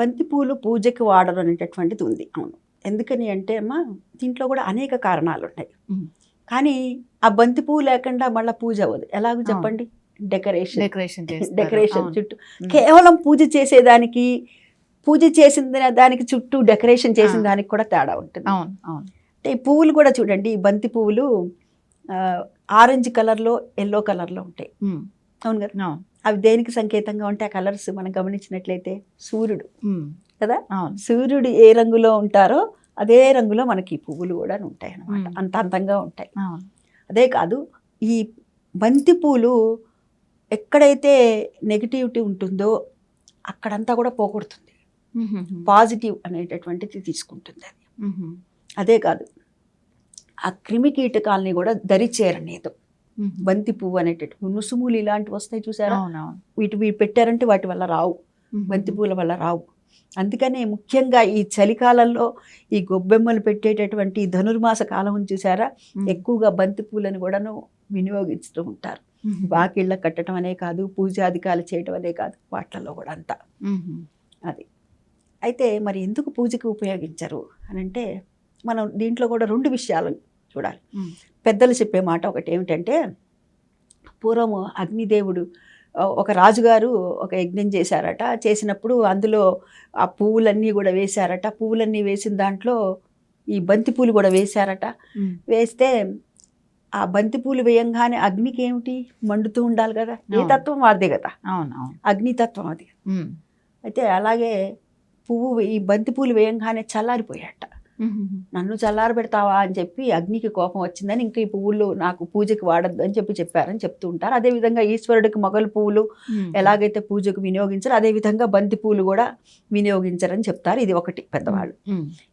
బంతి పూలు పూజకి వాడరు అనేటటువంటిది ఉంది. అవును. ఎందుకని అంటే అమ్మా, దీంట్లో కూడా అనేక కారణాలు ఉన్నాయి. కానీ ఆ బంతి పువ్వు లేకుండా మళ్ళీ పూజ అవ్వదు. ఎలాగో చెప్పండి? డెకరేషన్ డెకరేషన్ చుట్టూ కేవలం పూజ చేసేదానికి, పూజ చేసిన దానికి చుట్టూ డెకరేషన్ చేసిన దానికి కూడా తేడా ఉంటుంది. అంటే ఈ పువ్వులు కూడా చూడండి, ఈ బంతి పువ్వులు ఆరెంజ్ కలర్లో, ఎల్లో కలర్లో ఉంటాయి. అవును కదా? అవి దేనికి సంకేతంగా ఉంటే ఆ కలర్స్ మనం గమనించినట్లయితే సూర్యుడు కదా. సూర్యుడు ఏ రంగులో ఉంటారో అదే రంగులో మనకి ఈ పువ్వులు కూడా ఉంటాయి అన్నమాట. అంత అందంగా ఉంటాయి. అదే కాదు, ఈ బంతి పూలు ఎక్కడైతే నెగిటివిటీ ఉంటుందో అక్కడంతా కూడా పోగొడుతుంది. పాజిటివ్ అనేటటువంటిది తీసుకుంటుంది అది. అదే కాదు, ఆ క్రిమి కీటకాలని కూడా దరిచేరనేదు బంతి పువ్వు అనేటటువంటి. నుసుములు ఇలాంటివి వస్తాయి చూసారా, వీటి పెట్టారంటే వాటి వల్ల రావు, బంతి పూల వల్ల రావు. అందుకనే ముఖ్యంగా ఈ చలికాలంలో ఈ గొబ్బెమ్మలు పెట్టేటటువంటి ధనుర్మాస కాలం చూసారా, ఎక్కువగా బంతి పూలను కూడాను వినియోగిస్తూ ఉంటారు. వాకిళ్ళ కట్టడం అనే కాదు, పూజాధికాలు చేయడం అనే కాదు, వాటిల్లో కూడా అంతా అది. అయితే మరి ఎందుకు పూజకి ఉపయోగించరు అని అంటే, మనం దీంట్లో కూడా రెండు విషయాలు చూడాలి. పెద్దలు చెప్పే మాట ఒకటి ఏమిటంటే, పూర్వము అగ్నిదేవుడు, ఒక రాజుగారు ఒక యజ్ఞం చేశారట. చేసినప్పుడు అందులో ఆ పువ్వులన్నీ కూడా వేశారట. పువ్వులన్నీ వేసిన దాంట్లో ఈ బంతి పూలు కూడా వేశారట. వేస్తే ఆ బంతి పూలు వేయంగానే అగ్నికి ఏమిటి, మండుతూ ఉండాలి కదా. ఏ తత్వం వాడిదే కదా, అగ్నితత్వం అది. అయితే అలాగే ఈ బంతి పూలు వేయంగానే చల్లారిపోయాట. నన్ను చల్లారి పెడతావా అని చెప్పి అగ్నికి కోపం వచ్చిందని ఇంకా ఈ పువ్వులు నాకు పూజకి వాడద్దు అని చెప్పారని చెప్తూ ఉంటారు. అదేవిధంగా ఈశ్వరుడికి మొగలు పువ్వులు ఎలాగైతే పూజకు వినియోగించారో అదేవిధంగా బంతి పూలు కూడా వినియోగించరని చెప్తారు. ఇది ఒకటి పెద్దవాళ్ళు.